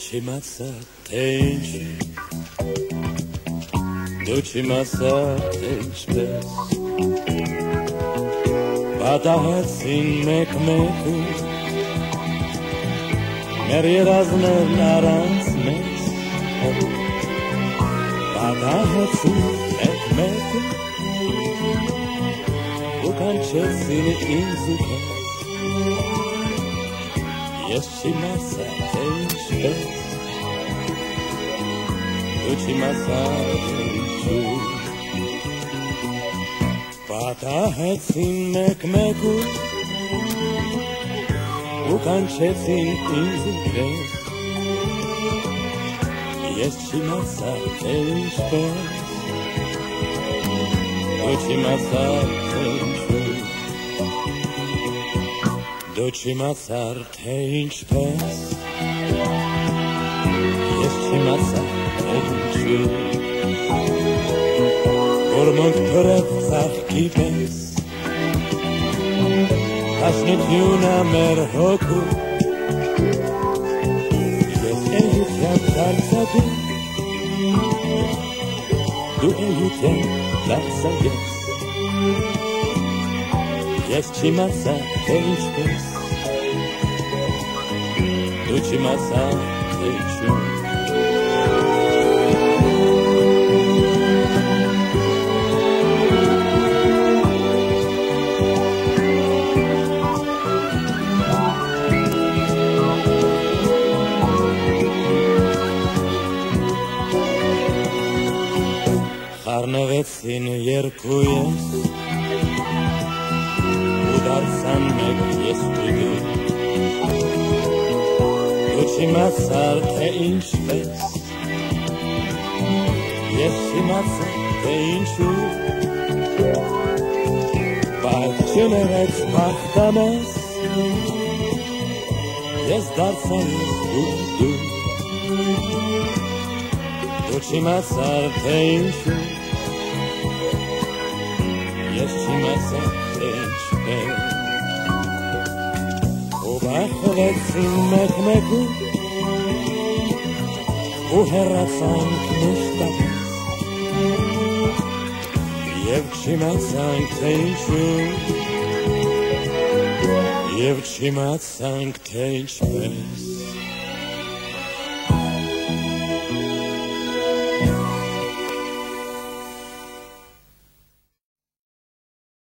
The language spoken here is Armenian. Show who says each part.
Speaker 1: Չիմացա թե ինչ դու չիմացա թե ինչպես պատահեցին մեկ-մեկում մեր երազներն առանց մեզ պատահեցին մեկ-մեկում ու կանչեցին ինձ ու քեզ ես չիմացա թե ինչպես դու չիմացա թե ինչու պատահեցին մեկ-մեկում ու կանչեցին ինձ ու քեզ ես չիմացա թե ինչպես դու չիմացա թե ինչու դու չիմացար թե ինչպես ես չիմացա թե ինչու որ մոնք թրև ծաղկի պես Հաշնությունը մեր հոգու ես էյության դարձա դու էյության դարձա ես չիմացա թե ինչպես դու չիմացա թե ինչու Խառնվեցին երկու ես ու դարձան մեկ ես ու դու դու չիմացար թե ինչպես ես չիմացա թե ինչու բայց չներեց բախտամես ես դարձա ես ու դու դու չիմացար թե ինչու ես չիմացա թե ինչպես ու բախվեցին մեկ-մեկում ու հեռացանք մշտապես և չիմացանք թե ինչու և չիմացանք թե ինչպես